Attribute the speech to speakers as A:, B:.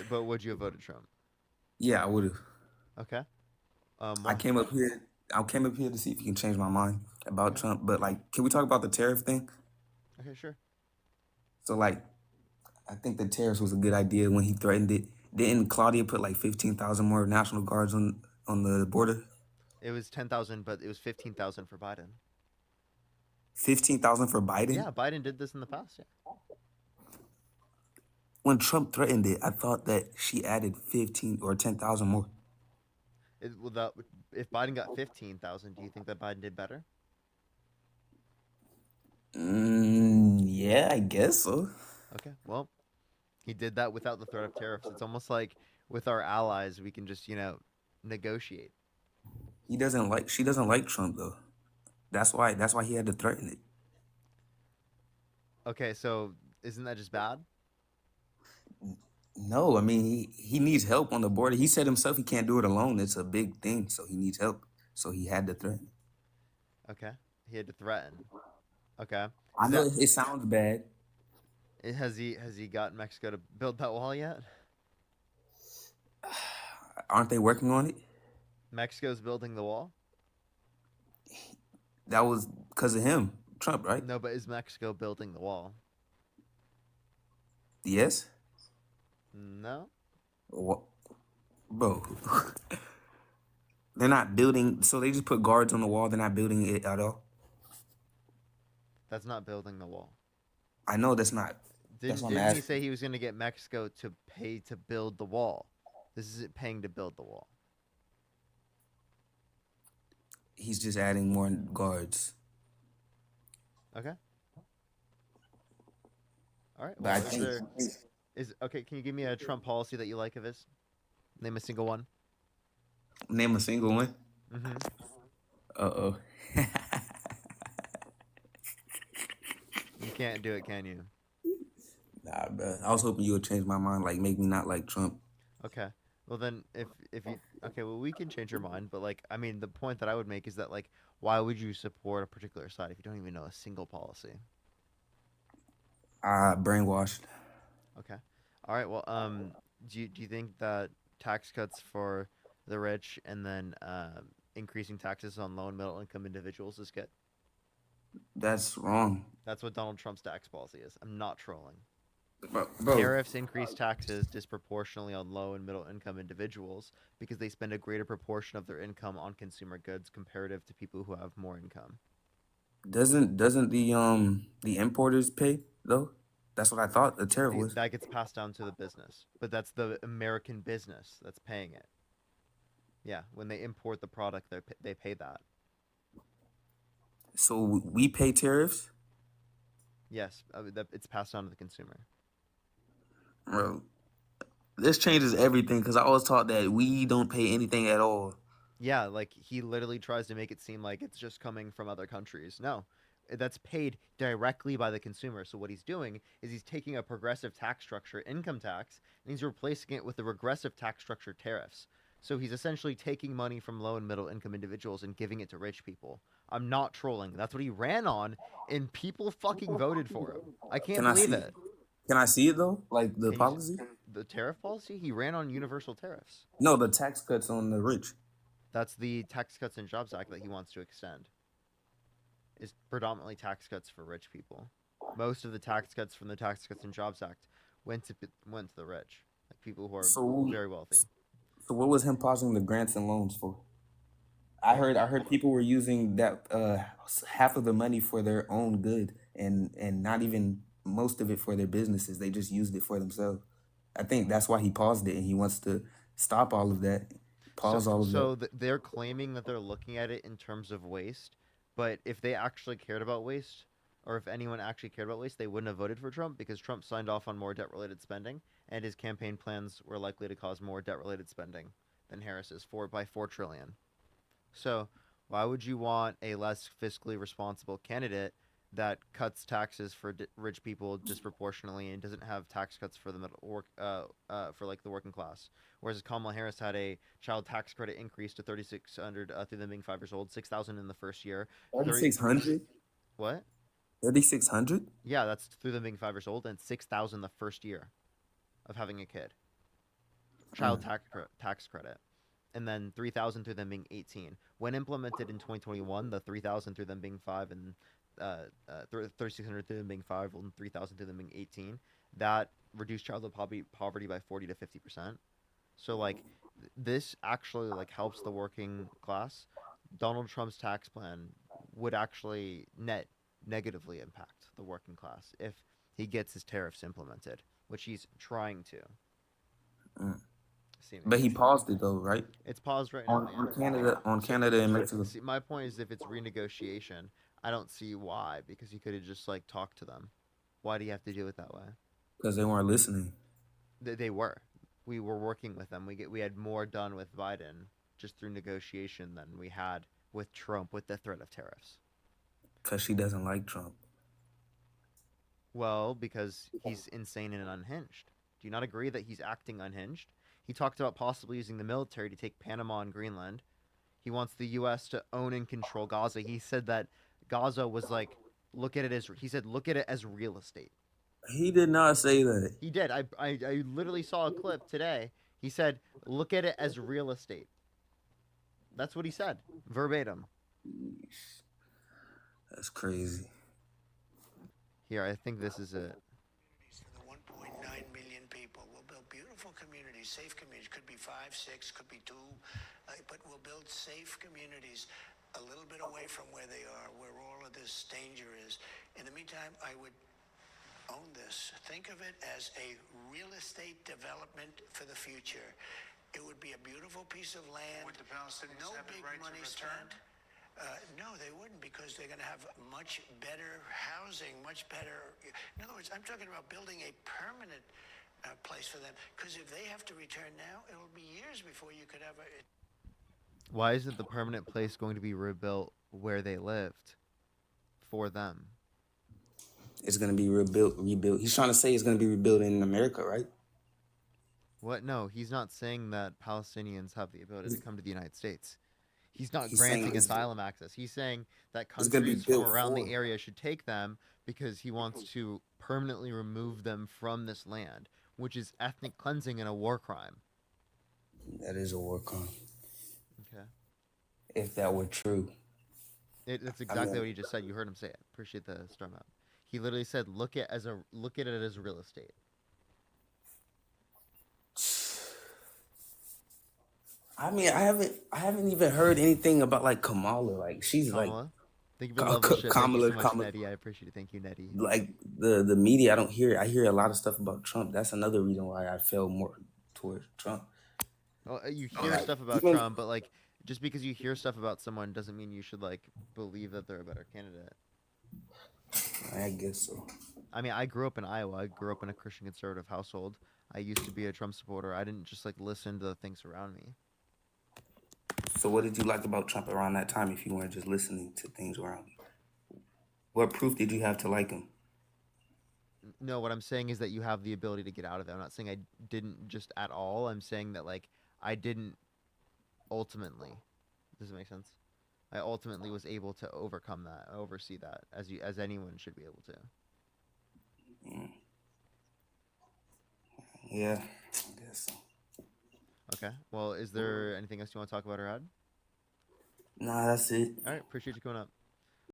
A: But would you have voted Trump?
B: Yeah, I would have.
A: Okay.
B: I
A: Why?
B: came up here. I came up here to see if you can change my mind about
A: Okay.
B: Trump. But like, can we talk about the tariff thing?
A: Okay, sure.
B: So like, I think the tariffs was a good idea when he threatened it. Didn't Claudia put like 15,000 more National Guards on the border?
A: It was 10,000, but it was 15,000 for Biden.
B: 15,000 for Biden?
A: Yeah, Biden did this in the past. Yeah.
B: When Trump threatened it, I thought that she added 15 or 10,000 more.
A: Without, if Biden got 15,000, do you think that Biden did better?
B: Yeah, I guess so.
A: Okay. Well, he did that without the threat of tariffs. It's almost like with our allies, we can just, negotiate.
B: She doesn't like Trump though. That's why he had to threaten it.
A: Okay, so isn't that just bad?
B: No, I mean he needs help on the border. He said himself he can't do it alone. It's a big thing, so he needs help. So he had to threaten.
A: Okay. He had to threaten. Okay.
B: I
A: Is
B: know
A: that
B: it sounds bad.
A: has he got Mexico to build that wall yet?
B: Aren't they working on it?
A: Mexico's building the wall?
B: That was because of him, Trump, right?
A: No, but is Mexico building the wall?
B: Yes.
A: No.
B: What, bro? They're not building. So they just put guards on the wall. They're not building it at all.
A: That's not building the wall.
B: I know that's not. That's
A: Didn't
B: what I'm
A: didn't he
B: asking.
A: say he was going to get Mexico to pay to build the wall? This isn't paying to build the wall.
B: He's just adding more guards.
A: Okay. All right.
B: But I
A: Well, is
B: think
A: there is okay, can you give me a Trump policy that you like of his? Name a single one.
B: name a single one.
A: Mhm.
B: Uh oh.
A: You can't do it, can you?
B: Nah, bro. I was hoping you would change my mind, like make me not like Trump.
A: Okay. Well then if you okay, well we can change your mind, but like I mean the point that I would make is that like why would you support a particular side if you don't even know a single policy?
B: Brainwashed.
A: Okay. All right. Well, do you think that tax cuts for the rich and then increasing taxes on low and middle income individuals is good?
B: That's wrong,
A: That's what Donald Trump's tax policy is. I'm not trolling.
B: bro.
A: Tariffs increase taxes disproportionately on low and middle income individuals because they spend a greater proportion of their income on consumer goods comparative to people who have more income.
B: Doesn't the importers pay though? That's what I thought the tariff was.
A: That gets passed down to the business, but that's the American business that's paying it. Yeah, when they import the product, they pay that.
B: So we pay tariffs,
A: Yes, it's passed on to the consumer.
B: bro. This changes everything because I was taught that we don't pay anything at all.
A: Yeah, like he literally tries to make it seem like it's just coming from other countries. No, that's paid directly by the consumer. So what he's doing is he's taking a progressive tax structure, income tax, and he's replacing it with a regressive tax structure, tariffs. So he's essentially taking money from low and middle income individuals and giving it to rich people. I'm not trolling. That's what he ran on, and people fucking voted for him. I can't
B: Can I
A: believe
B: see?
A: it.
B: Can I see it though? Like the
A: Can you
B: policy?
A: the tariff policy? He ran on universal tariffs.
B: No, the tax cuts on the rich.
A: That's the Tax Cuts and Jobs Act that he wants to extend. Is predominantly tax cuts for rich people. Most of the tax cuts from the Tax Cuts and Jobs Act went to the rich, like people who are
B: So
A: very wealthy.
B: so what was him pausing the grants and loans for?
A: What?
B: I heard people were using that half of the money for their own good and not even most of it for their businesses. They just used it for themselves. I think that's why he paused it and he wants to stop all of that.
A: So
B: Pause all of that.
A: so they're claiming that they're looking at it in terms of waste, but if they actually cared about waste, or if anyone actually cared about waste, they wouldn't have voted for Trump because Trump signed off on more debt-related spending, and his campaign plans were likely to cause more debt-related spending than Harris's by 4 trillion. So, why would you want a less fiscally responsible candidate that cuts taxes for rich people disproportionately and doesn't have tax cuts for the for like the working class? Whereas Kamala Harris had a child tax credit increase to 3,600 through them being 5 years old, 6,000 in the first year, 30
B: 3600.
A: what?
B: 3600.
A: Yeah, that's through them being 5 years old, and 6,000 the first year of having a kid. child tax credit, and then 3,000 through them being 18. When implemented in 2021, the 3,000 through them being 5 and 3,600 through them being 5 and 3,000 through them being 18, that reduced childhood poverty by 40 to 50%. So like this actually like helps the working class. Donald Trump's tax plan would actually negatively impact the working class if he gets his tariffs implemented, which he's trying to,
B: Mm. But he
A: seemingly.
B: paused it though, right?
A: It's paused right now, yeah.
B: On
A: So
B: Canada and Mexico,
A: see, my point is if it's renegotiation, I don't see why because he could have just like talked to them. Why do you have to do it that way?
B: because they weren't listening.
A: They were. We were working with them. We had more done with Biden just through negotiation than we had with Trump with the threat of tariffs.
B: Because she doesn't like Trump.
A: Well, because he's insane and unhinged. Do you not agree that he's acting unhinged? He talked about possibly using the military to take Panama and Greenland. He wants the U.S. to own and control Gaza. He said that Gaza was like, look at it as real estate.
B: He did not say that.
A: He did. I literally saw a clip today. He said, look at it as real estate. That's what he said, verbatim.
B: That's crazy.
A: Here, I think this is it.
C: For the 1.9 million people, we'll build beautiful communities, safe communities. Could be 5, 6, could be 2, but we'll build safe communities a little bit away from where they are, where all of this danger is. In the meantime, I would own this. Think of it as a real estate development for the future. It would be a beautiful piece of land.
D: Would the Palestinians
C: no
D: have the
C: big
D: right to
C: money
D: return?
C: spent. No, they wouldn't because they're going to have much better housing, much better. In other words, I'm talking about building a permanent place for them because if they have to return now, it'll be years before you could have a.
A: Why isn't the permanent place going to be rebuilt where they lived for them?
B: It's gonna be rebuilt. He's trying to say it's gonna be rebuilt in America, right?
A: What? No, he's not saying that Palestinians have the ability to come to the United States. He's not
B: He's saying
A: granting asylum access. He's saying that
B: it's gonna be
A: countries from
B: built
A: around the
B: for.
A: area should take them because he wants to permanently remove them from this land, which is ethnic cleansing and a war crime.
B: That is a war crime.
A: Okay.
B: If that were true.
A: That's
B: I
A: exactly
B: mean,
A: what he just said. You heard him say it. Appreciate the storm out. He literally said, look at it as real estate."
B: I mean, I haven't even heard anything about like Kamala. Like she's like
A: Kamala, thank you for the level shit. Thank you
B: Kamala,
A: so much,
B: Kamala.
A: Nettie. I appreciate it. Thank you, Nettie.
B: Like the media, I don't hear it. I hear a lot of stuff about Trump. That's another reason why I fell more towards Trump.
A: Well, you hear
B: Like
A: stuff about
B: even
A: Trump, but like just because you hear stuff about someone doesn't mean you should like believe that they're a better candidate.
B: I guess so.
A: I mean, I grew up in Iowa. I grew up in a Christian conservative household. I used to be a Trump supporter. I didn't just like listen to the things around me.
B: So what did you like about Trump around that time if you weren't just listening to things around you? What proof did you have to like him?
A: No, what I'm saying is that you have the ability to get out of it. I'm not saying I didn't just at all. I'm saying that like I didn't ultimately. Does it make sense? I ultimately was able to overcome that, oversee that, as anyone should be able to.
B: Mm, yeah, I guess so.
A: Okay. Well, is there anything else you want to talk about or add?
B: Nah, that's it.
A: All right. Appreciate you coming up.